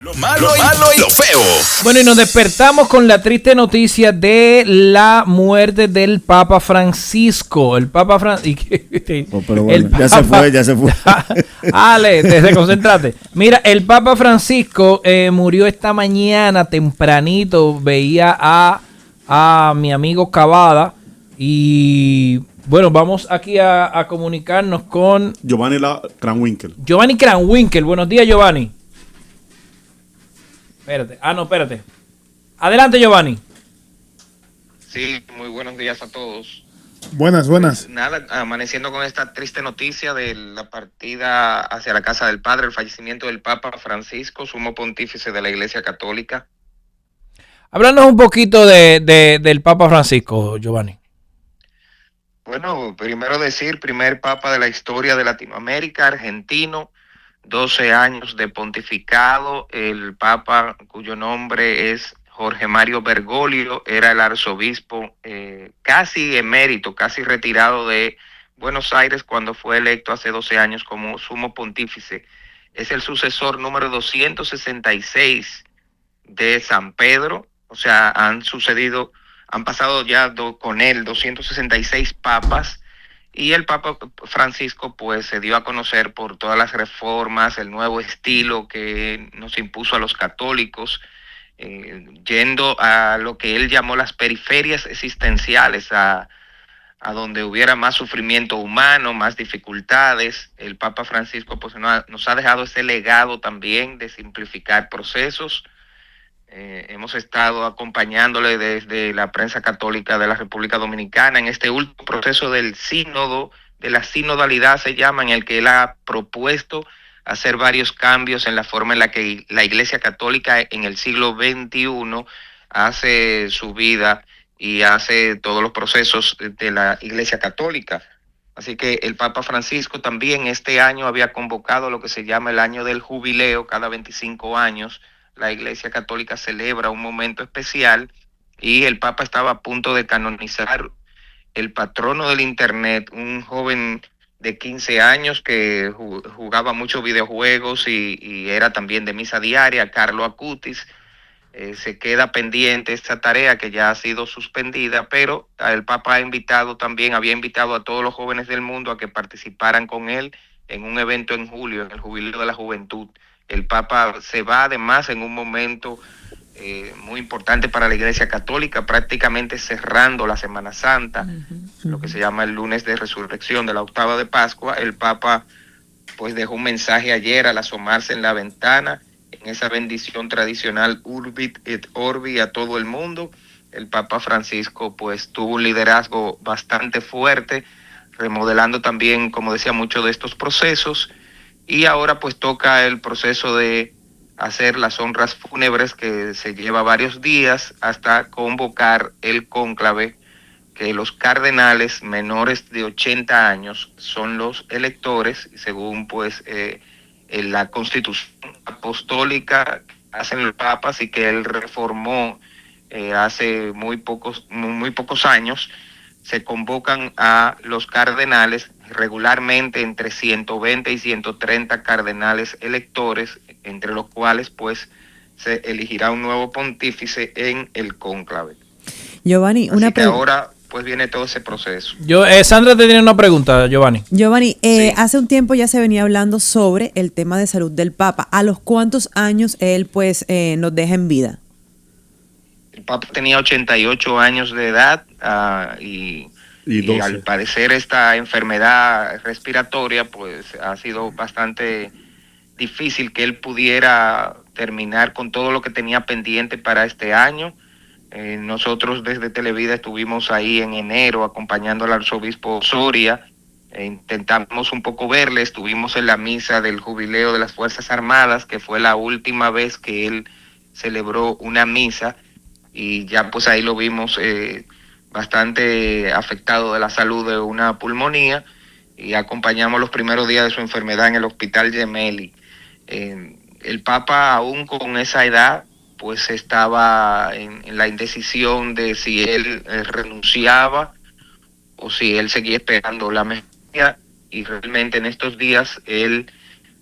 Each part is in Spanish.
Lo malo y lo feo. Bueno, y nos despertamos con la triste noticia de la muerte del Papa Francisco. El Papa Francisco. Pero bueno, ya se fue. Ale, desconcentrate. Mira, el Papa Francisco murió esta mañana tempranito. Veía a mi amigo Cavada. Y bueno, vamos aquí a comunicarnos con Giovanni Cranwinkel. Giovanni Cranwinkel. Buenos días, Giovanni. Espérate. Adelante, Giovanni. Sí, muy buenos días a todos. Buenas. Pues nada, amaneciendo con esta triste noticia de la partida hacia la casa del Padre, el fallecimiento del Papa Francisco, sumo pontífice de la Iglesia Católica. Háblanos un poquito del Papa Francisco, Giovanni. Bueno, primero decir, primer Papa de la historia de Latinoamérica, argentino, 12 años de pontificado. El Papa, cuyo nombre es Jorge Mario Bergoglio, era el arzobispo casi emérito, casi retirado de Buenos Aires cuando fue electo hace 12 años como sumo pontífice. Es el sucesor número 266 de San Pedro, o sea, han pasado ya con él 266 papas. Y el Papa Francisco pues se dio a conocer por todas las reformas, el nuevo estilo que nos impuso a los católicos, yendo a lo que él llamó las periferias existenciales, a donde hubiera más sufrimiento humano, más dificultades. El Papa Francisco pues nos ha dejado ese legado también de simplificar procesos. Hemos estado acompañándole desde la prensa católica de la República Dominicana en este último proceso del sínodo, de la sinodalidad se llama, en el que él ha propuesto hacer varios cambios en la forma en la que la Iglesia Católica en el siglo XXI hace su vida y hace todos los procesos de la Iglesia Católica. Así que el Papa Francisco también este año había convocado lo que se llama el año del jubileo. Cada 25 años la Iglesia Católica celebra un momento especial y el Papa estaba a punto de canonizar el patrono del Internet, un joven de 15 años que jugaba muchos videojuegos y era también de misa diaria, Carlo Acutis. Se queda pendiente esta tarea que ya ha sido suspendida, pero el Papa había invitado a todos los jóvenes del mundo a que participaran con él en un evento en julio, en el Jubileo de la Juventud. El Papa se va además en un momento muy importante para la Iglesia Católica, prácticamente cerrando la Semana Santa, lo que se llama el lunes de resurrección de la octava de Pascua. El Papa pues dejó un mensaje ayer al asomarse en la ventana, en esa bendición tradicional Urbit et Orbi a todo el mundo. El Papa Francisco pues tuvo un liderazgo bastante fuerte, remodelando también, como decía, muchos de estos procesos. Y ahora pues toca el proceso de hacer las honras fúnebres, que se lleva varios días hasta convocar el cónclave, que los cardenales menores de 80 años son los electores, según pues la Constitución Apostólica que hacen los papas y que él reformó hace muy pocos años. Se convocan a los cardenales regularmente, entre 120 y 130 cardenales electores, entre los cuales pues se elegirá un nuevo pontífice en el cónclave. Giovanni, una pregunta. Ahora pues viene todo ese proceso. Sandra te tiene una pregunta, Giovanni. Giovanni, Sí. Hace un tiempo ya se venía hablando sobre el tema de salud del Papa. ¿A los cuántos años él pues nos deja en vida? El Papa tenía 88 años de edad y al parecer esta enfermedad respiratoria pues ha sido bastante difícil que él pudiera terminar con todo lo que tenía pendiente para este año. Nosotros desde Televida estuvimos ahí en enero acompañando al arzobispo Soria. Intentamos un poco verle, estuvimos en la misa del jubileo de las Fuerzas Armadas, que fue la última vez que él celebró una misa, y ya pues ahí lo vimos bastante afectado de la salud de una pulmonía, y acompañamos los primeros días de su enfermedad en el Hospital Gemelli. El Papa, aún con esa edad, pues estaba en la indecisión de si él renunciaba o si él seguía esperando la mejoría, y realmente en estos días él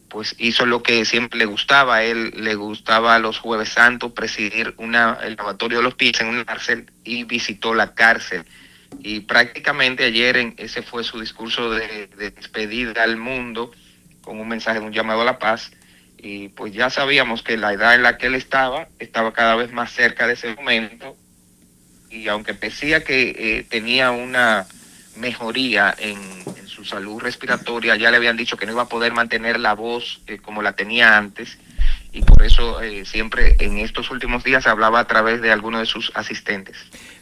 pues hizo lo que siempre le gustaba. A él le gustaba los Jueves Santos presidir el lavatorio de los pies en una cárcel, y visitó la cárcel. Y prácticamente ayer ese fue su discurso de despedida al mundo, con un mensaje de un llamado a la paz. Y pues ya sabíamos que la edad en la que él estaba cada vez más cerca de ese momento. Y aunque decía que tenía una mejoría en su salud respiratoria, ya le habían dicho que no iba a poder mantener la voz como la tenía antes, y por eso siempre en estos últimos días hablaba a través de algunos de sus asistentes.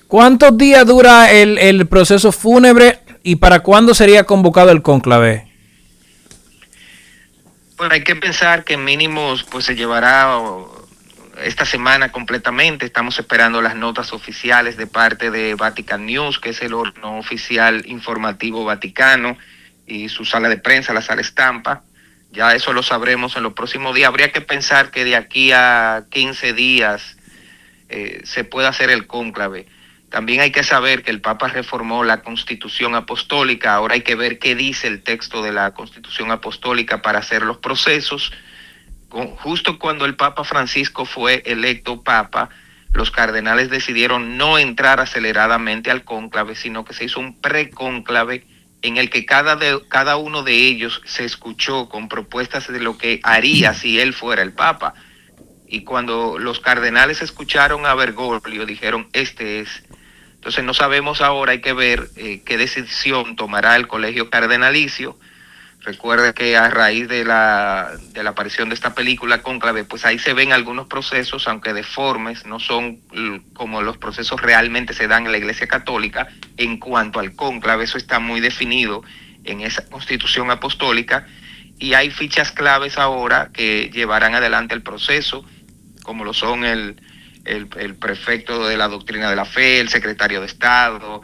¿Cuántos días dura el proceso fúnebre y para cuándo sería convocado el cónclave? Bueno, hay que pensar que mínimo pues se llevará esta semana completamente. Estamos esperando las notas oficiales de parte de Vatican News, que es el órgano oficial informativo vaticano, y su sala de prensa, la sala estampa. Ya eso lo sabremos en los próximos días. Habría que pensar que de aquí a 15 días se pueda hacer el cónclave. También hay que saber que el Papa reformó la Constitución Apostólica. Ahora hay que ver qué dice el texto de la Constitución Apostólica para hacer los procesos. Justo cuando el Papa Francisco fue electo Papa, los cardenales decidieron no entrar aceleradamente al cónclave, sino que se hizo un precónclave en el que cada uno de ellos se escuchó con propuestas de lo que haría si él fuera el Papa. Y cuando los cardenales escucharon a Bergoglio, dijeron, este es. Entonces no sabemos ahora, hay que ver qué decisión tomará el colegio cardenalicio. Recuerde que a raíz de la aparición de esta película Cónclave, pues ahí se ven algunos procesos, aunque deformes, no son como los procesos realmente se dan en la Iglesia Católica. En cuanto al cónclave, eso está muy definido en esa Constitución Apostólica, y hay fichas claves ahora que llevarán adelante el proceso, como lo son el prefecto de la doctrina de la fe, el secretario de Estado,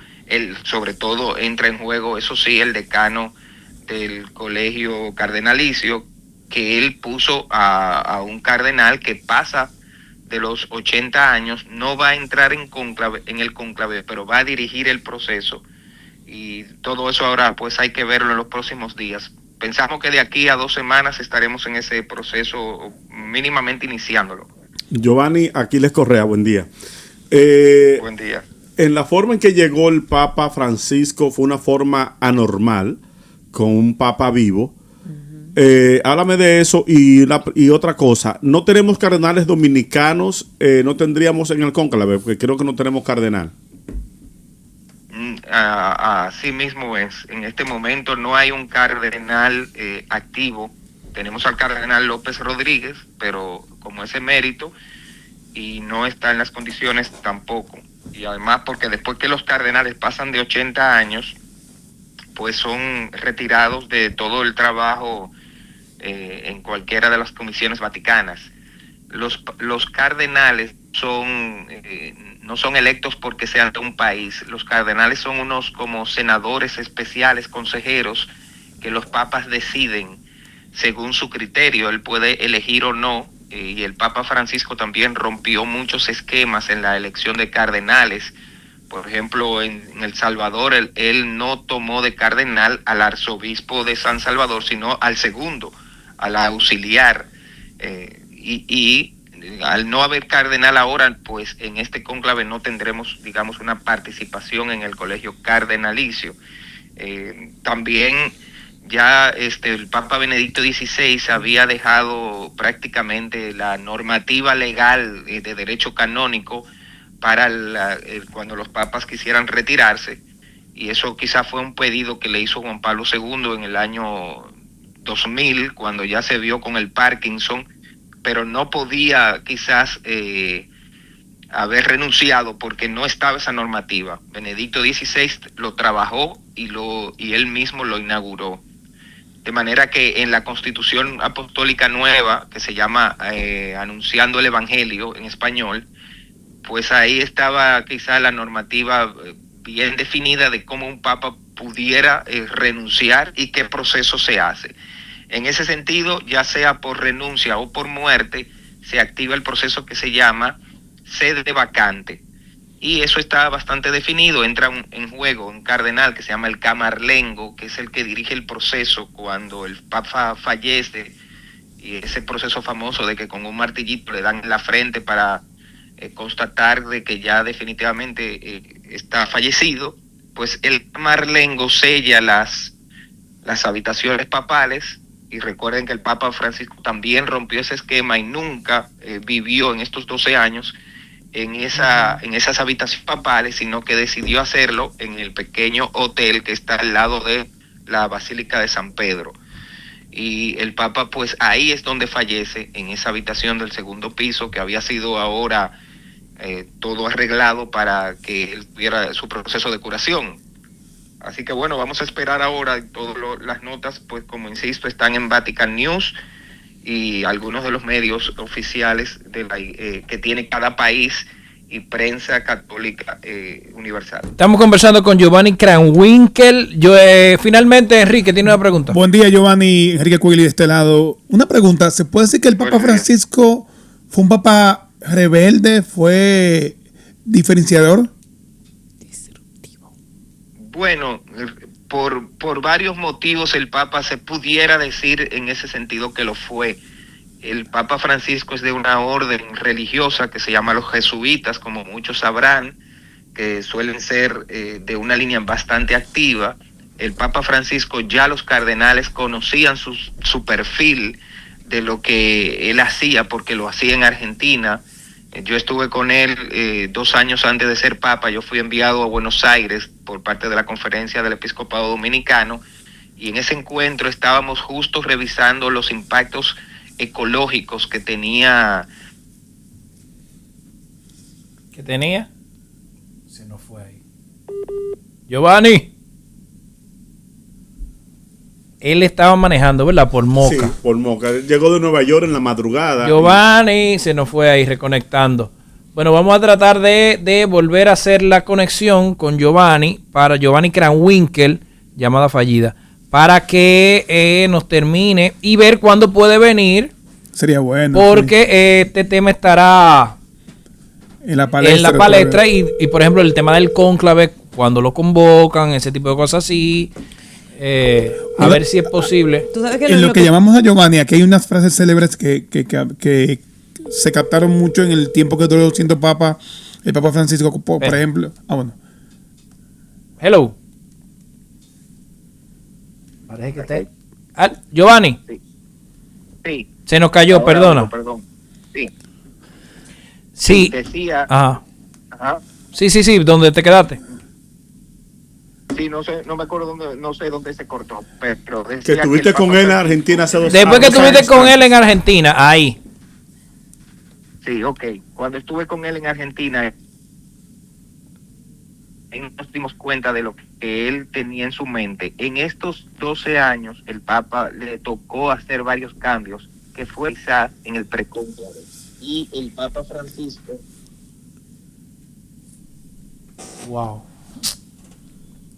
sobre todo entra en juego, eso sí, el decano del colegio cardenalicio, que él puso a un cardenal que pasa de los 80 años, no va a entrar en el cónclave, pero va a dirigir el proceso. Y todo eso ahora pues hay que verlo en los próximos días. Pensamos que de aquí a 2 semanas estaremos en ese proceso, mínimamente iniciándolo. Giovanni Aquiles Correa, buen día. Buen día. En la forma en que llegó el Papa Francisco fue una forma anormal, con un Papa vivo. Háblame de eso y otra cosa. No tenemos cardenales dominicanos, no tendríamos en el cónclave, porque creo que no tenemos cardenal. Así mismo es. En este momento no hay un cardenal activo. Tenemos al cardenal López Rodríguez, pero como es emérito y no está en las condiciones tampoco. Y además porque después que los cardenales pasan de 80 años, pues son retirados de todo el trabajo en cualquiera de las comisiones vaticanas. Los cardenales no son electos porque sean de un país. Los cardenales son unos como senadores especiales, consejeros, que los papas deciden según su criterio. Él puede elegir o no, y el Papa Francisco también rompió muchos esquemas en la elección de cardenales. Por ejemplo, en El Salvador, él no tomó de cardenal al arzobispo de San Salvador, sino al segundo, al auxiliar. Y al no haber cardenal ahora, pues en este cónclave no tendremos, digamos, una participación en el colegio cardenalicio. También ya el Papa Benedicto XVI había dejado prácticamente la normativa legal de derecho canónico para cuando los papas quisieran retirarse, y eso quizás fue un pedido que le hizo Juan Pablo II en el año 2000, cuando ya se vio con el Parkinson, pero no podía quizás haber renunciado porque no estaba esa normativa. Benedicto XVI lo trabajó y él mismo lo inauguró. De manera que en la Constitución Apostólica Nueva, que se llama Anunciando el Evangelio en español, pues ahí estaba quizá la normativa bien definida de cómo un papa pudiera renunciar y qué proceso se hace. En ese sentido, ya sea por renuncia o por muerte, se activa el proceso que se llama sede vacante. Y eso está bastante definido. Entra en juego un cardenal que se llama el camarlengo, que es el que dirige el proceso cuando el papa fallece. y ese proceso famoso de que con un martillito le dan en la frente para constatar de que ya definitivamente está fallecido, pues el marlengo sella las habitaciones papales. Y recuerden que el Papa Francisco también rompió ese esquema y nunca vivió en estos 12 años en esas habitaciones papales, sino que decidió hacerlo en el pequeño hotel que está al lado de la Basílica de San Pedro. Y el Papa, pues ahí es donde fallece, en esa habitación del segundo piso, que había sido ahora todo arreglado para que él tuviera su proceso de curación. Así que bueno, vamos a esperar ahora. Todas las notas, pues como insisto, están en Vatican News y algunos de los medios oficiales que tiene cada país y prensa católica universal. Estamos conversando con Giovanni Kranwinkel. Finalmente, Enrique tiene una pregunta. Buen día, Giovanni. Enrique Cuegli de este lado. Una pregunta. ¿Se puede decir que el Papa Francisco fue un papa rebelde? ¿Fue diferenciador? Bueno, por varios motivos el Papa se pudiera decir en ese sentido que lo fue. El Papa Francisco es de una orden religiosa que se llama los jesuitas, como muchos sabrán, que suelen ser de una línea bastante activa. El Papa Francisco, ya los cardenales conocían su perfil de lo que él hacía, porque lo hacía en Argentina. Yo estuve con él 2 años antes de ser Papa. Yo fui enviado a Buenos Aires por parte de la Conferencia del Episcopado Dominicano, y en ese encuentro estábamos justo revisando los impactos ecológicos que tenía. ¿Qué tenía? Se nos fue ahí. Giovanni. Él estaba manejando, ¿verdad? Por Moca. Sí, por Moca. Llegó de Nueva York en la madrugada. Giovanni se nos fue ahí reconectando. Bueno, vamos a tratar de volver a hacer la conexión con Giovanni, para Giovanni Kranwinkel, llamada fallida, para que nos termine y ver cuándo puede venir. Sería bueno. Porque sí, este tema estará en la palestra y, por ejemplo, el tema del cónclave, cuando lo convocan, ese tipo de cosas así. A ver si es posible. ¿Tú sabes que en lo que llamamos a Giovanni, aquí hay unas frases célebres que se captaron mucho en el tiempo que duró siendo Papa, el Papa Francisco, por ejemplo. Bueno. Hello. Parece que está. Giovanni. Sí. Se nos cayó, ahora, perdona. Perdón. Sí. Decía. Ajá. Sí, ¿dónde te quedaste? Sí, no sé, no me acuerdo no sé dónde se cortó, pero decía que estuviste con él en Argentina hace 2 años. Después que estuviste con él en Argentina, ahí. Sí, ok. Cuando estuve con él en Argentina, nos dimos cuenta de lo que él tenía en su mente. En estos 12 años, el Papa le tocó hacer varios cambios, que fue quizás en el precónclave. Y el Papa Francisco. Wow.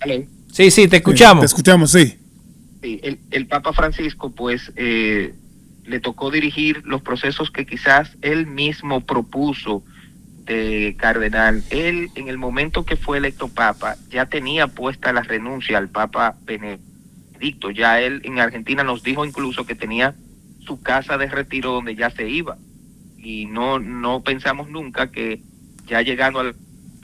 ¿Aló? Sí, te escuchamos. Te escuchamos, sí. Sí, el Papa Francisco, pues, le tocó dirigir los procesos que quizás él mismo propuso de cardenal. Él, en el momento que fue electo Papa, ya tenía puesta la renuncia al Papa Benedicto. Ya él en Argentina nos dijo incluso que tenía su casa de retiro donde ya se iba. Y no pensamos nunca que ya llegando a la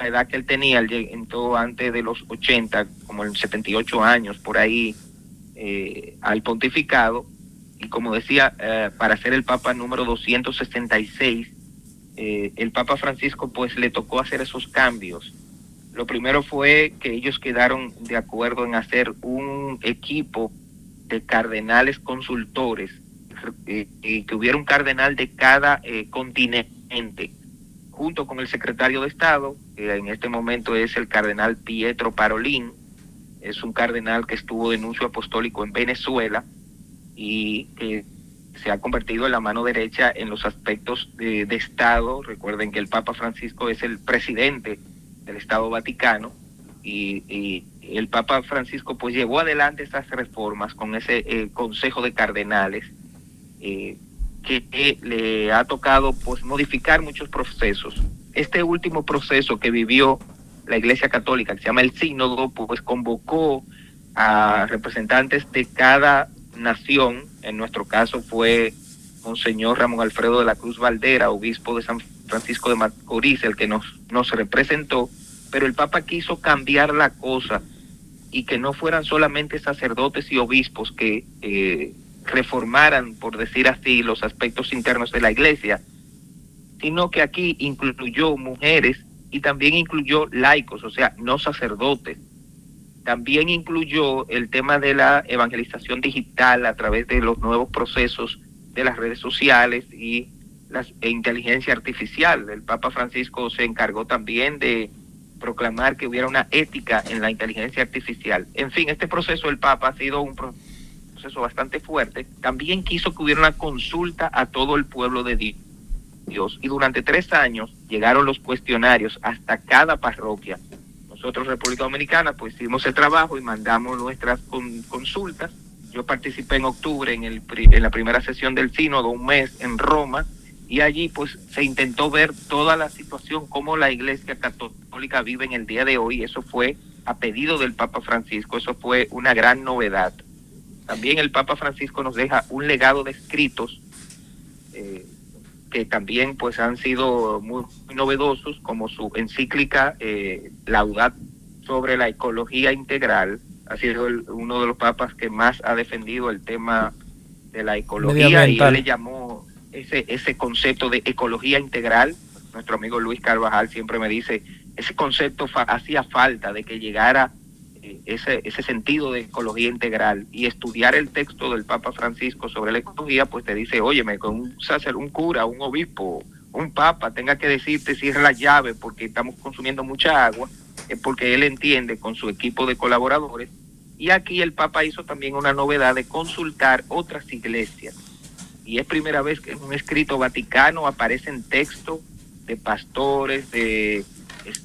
edad que él tenía, él entró antes de los 80, como en 78 años, por ahí, al pontificado. Y como decía, para ser el Papa número 266, el Papa Francisco pues le tocó hacer esos cambios. Lo primero fue que ellos quedaron de acuerdo en hacer un equipo de cardenales consultores, que hubiera un cardenal de cada continente, junto con el secretario de Estado, que en este momento es el cardenal Pietro Parolin. Es un cardenal que estuvo de nuncio apostólico en Venezuela y que se ha convertido en la mano derecha en los aspectos de Estado. Recuerden que el Papa Francisco es el presidente del Estado Vaticano, y el Papa Francisco pues llevó adelante esas reformas con ese Consejo de Cardenales, que le ha tocado pues modificar muchos procesos. Este último proceso que vivió la Iglesia Católica, que se llama el Sínodo, pues convocó a representantes de cada nación. En nuestro caso fue Monseñor Ramón Alfredo de la Cruz Valdera, obispo de San Francisco de Macorís, el que nos representó, pero el Papa quiso cambiar la cosa y que no fueran solamente sacerdotes y obispos que reformaran, por decir así, los aspectos internos de la iglesia, sino que aquí incluyó mujeres y también incluyó laicos, o sea, no sacerdotes. También incluyó el tema de la evangelización digital a través de los nuevos procesos de las redes sociales y la inteligencia artificial. El Papa Francisco se encargó también de proclamar que hubiera una ética en la inteligencia artificial. En fin, este proceso del Papa ha sido un proceso bastante fuerte. También quiso que hubiera una consulta a todo el pueblo de Dios. Y durante 3 años llegaron los cuestionarios hasta cada parroquia. Nosotros, República Dominicana, pues hicimos el trabajo y mandamos nuestras consultas. Yo participé en octubre en la primera sesión del sínodo, un mes en Roma, y allí pues se intentó ver toda la situación, cómo la Iglesia Católica vive en el día de hoy. Eso fue a pedido del Papa Francisco, eso fue una gran novedad. También el Papa Francisco nos deja un legado de escritos que también pues han sido muy novedosos, como su encíclica Laudato sobre la ecología integral. Ha sido uno de los papas que más ha defendido el tema de la ecología, y él le llamó ese concepto de ecología integral. Nuestro amigo Luis Carvajal siempre me dice, ese concepto hacía falta de que llegara ese sentido de ecología integral, y estudiar el texto del Papa Francisco sobre la ecología pues te dice, óyeme, con un cura, un obispo, un papa tenga que decirte cierra la llave porque estamos consumiendo mucha agua, es porque él entiende con su equipo de colaboradores. Y aquí el Papa hizo también una novedad de consultar otras iglesias, y es primera vez que en un escrito vaticano aparecen textos de pastores,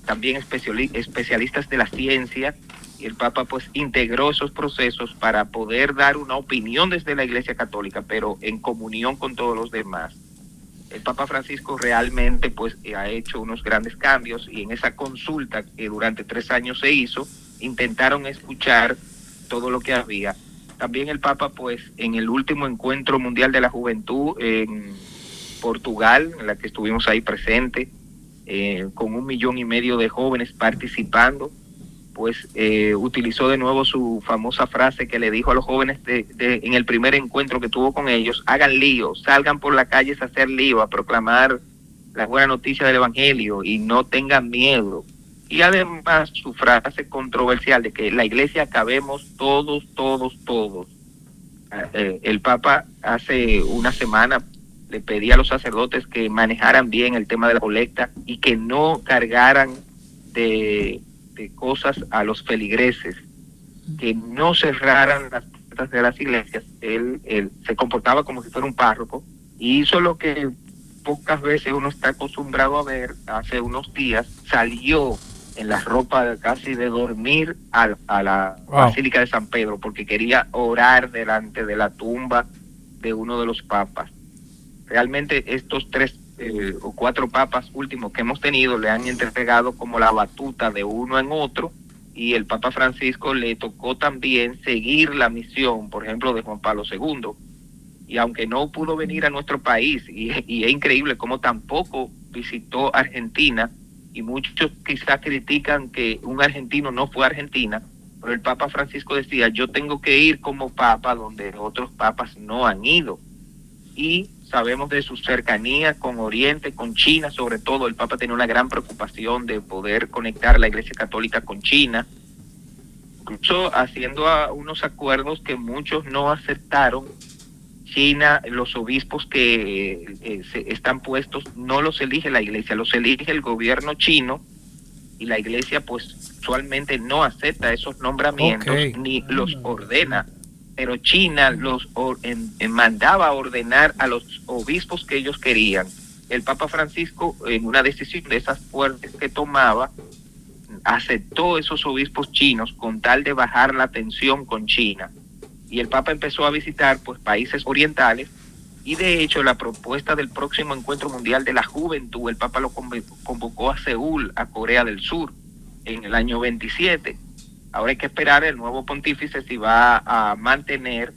también especialistas de la ciencia, y el Papa pues integró esos procesos para poder dar una opinión desde la Iglesia Católica, pero en comunión con todos los demás. El Papa Francisco realmente pues ha hecho unos grandes cambios, y en esa consulta que durante 3 años se hizo, intentaron escuchar todo lo que había. También el Papa pues en el último encuentro mundial de la juventud en Portugal, en la que estuvimos ahí presentes, con 1,5 millones de jóvenes participando, pues utilizó de nuevo su famosa frase que le dijo a los jóvenes en el primer encuentro que tuvo con ellos: hagan lío, salgan por las calles a hacer lío, a proclamar la buena noticia del Evangelio y no tengan miedo. Y además su frase controversial de que la iglesia cabemos todos. El Papa hace una semana le pedía a los sacerdotes que manejaran bien el tema de la colecta y que no cargaran de cosas a los feligreses, que no cerraran las puertas de las iglesias. Él se comportaba como si fuera un párroco y hizo lo que pocas veces uno está acostumbrado a ver. Hace unos días salió en la ropa casi de dormir a la Basílica de San Pedro porque quería orar delante de la tumba de uno de los papas. Realmente estos 3 o 4 papas últimos que hemos tenido le han entregado como la batuta de uno en otro, y el Papa Francisco le tocó también seguir la misión, por ejemplo, de Juan Pablo II. Y aunque no pudo venir a nuestro país, y es increíble cómo tampoco visitó Argentina, y muchos quizás critican que un argentino no fue a Argentina, pero el Papa Francisco decía, yo tengo que ir como papa donde otros papas no han ido. Y sabemos de su cercanía con Oriente, con China, sobre todo. El Papa tenía una gran preocupación de poder conectar la Iglesia Católica con China, incluso haciendo unos acuerdos que muchos no aceptaron. China, los obispos que están puestos, no los elige la Iglesia, los elige el gobierno chino, y la Iglesia pues usualmente no acepta esos nombramientos, ni los ordena. Pero China los mandaba a ordenar a los obispos que ellos querían. El Papa Francisco, en una decisión de esas fuertes que tomaba, aceptó esos obispos chinos con tal de bajar la tensión con China. Y el Papa empezó a visitar pues países orientales, y de hecho la propuesta del próximo Encuentro Mundial de la Juventud, el Papa lo convocó a Seúl, a Corea del Sur, en el año 27. Ahora hay que esperar el nuevo pontífice si va a mantener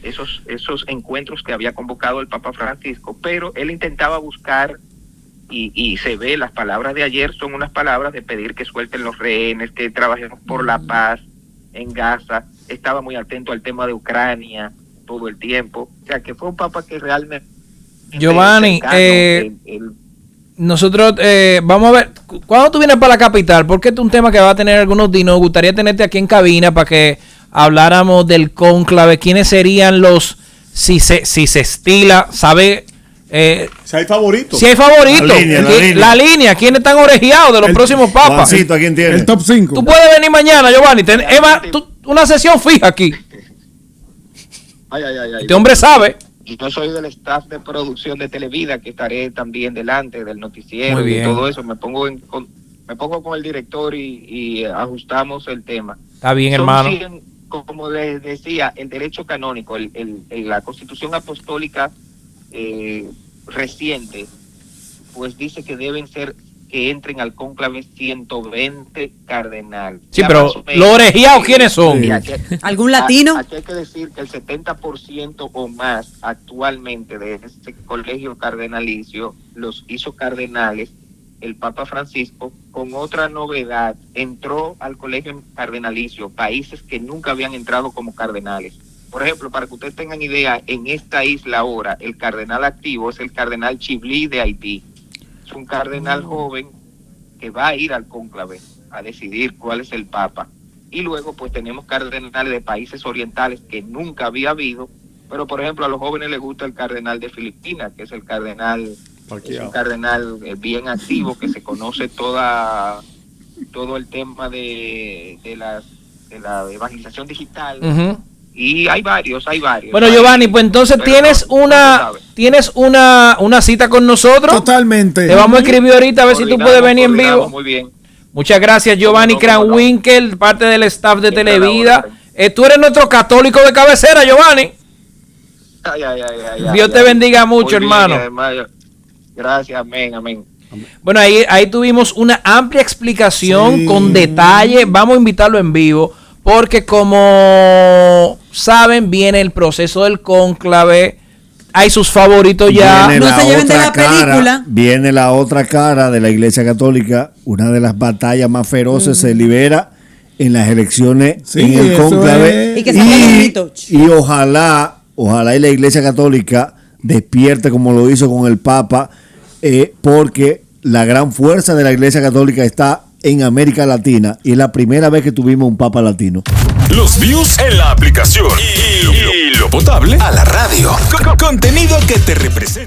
esos encuentros que había convocado el Papa Francisco, pero él intentaba buscar, y se ve, las palabras de ayer son unas palabras de pedir que suelten los rehenes, que trabajemos por la paz en Gaza. Estaba muy atento al tema de Ucrania todo el tiempo, o sea que fue un Papa que realmente... Giovanni, nosotros vamos a ver, ¿cuándo tú vienes para la capital? Porque este es un tema que va a tener algunos días. Nos gustaría tenerte aquí en cabina para que habláramos del cónclave. ¿Quiénes serían los, si se estila, sabe? Si hay favoritos. Si hay favoritos. La línea. ¿Quiénes están orejeados de los próximos papas? Juancito, ¿a quién tiene? El top 5. Tú puedes venir mañana, Giovanni. Una sesión fija aquí. Este hombre sabe. Yo soy del staff de producción de Televida, que estaré también delante del noticiero. Muy bien. Y todo eso. Me pongo con el director y ajustamos el tema. Está bien, Son hermano. 100, como les decía, el derecho canónico, la Constitución Apostólica reciente, pues dice que deben ser, que entren al cónclave 120 cardenales. Sí, Ya pero más o menos, los orejeados, ¿quiénes son? y aquí- ¿Algún latino? Aquí hay que decir que el 70% o más actualmente de este colegio cardenalicio los hizo cardenales el Papa Francisco, con otra novedad. Entró al colegio cardenalicio países que nunca habían entrado como cardenales. Por ejemplo, para que ustedes tengan idea, en esta isla ahora el cardenal activo es el cardenal Chibli de Haití. Es un cardenal joven que va a ir al cónclave a decidir cuál es el papa. Y luego pues tenemos cardenales de países orientales que nunca había habido, pero por ejemplo a los jóvenes les gusta el cardenal de Filipinas, que es el cardenal, es un cardenal bien activo, que se conoce todo el tema de la evangelización digital. Ujú. Y hay varios. Bueno, Giovanni, pues entonces Pero tienes una cita con nosotros. Totalmente. Te vamos a escribir ahorita a ver si tú puedes venir en vivo. Muy bien. Muchas gracias, Giovanni Kranwinkel, parte del staff de Televida. Tú eres nuestro católico de cabecera, Giovanni. Dios te bendiga mucho, Muy bien, hermano. además, gracias, amén. Bueno, ahí tuvimos una amplia explicación Sí. con detalle. Vamos a invitarlo en vivo porque, como saben, viene el proceso del cónclave. Hay sus favoritos ya. No se lleven de la película. Viene la otra cara de la Iglesia Católica. Una de las batallas más feroces se libera en las elecciones Sí, en el eso cónclave. es. Y que se haga el mito. Y ojalá y la Iglesia Católica despierte como lo hizo con el Papa, porque la gran fuerza de la Iglesia Católica está en América Latina y es la primera vez que tuvimos un Papa latino. Los views en la aplicación y lo potable a la radio. Contenido que te representa.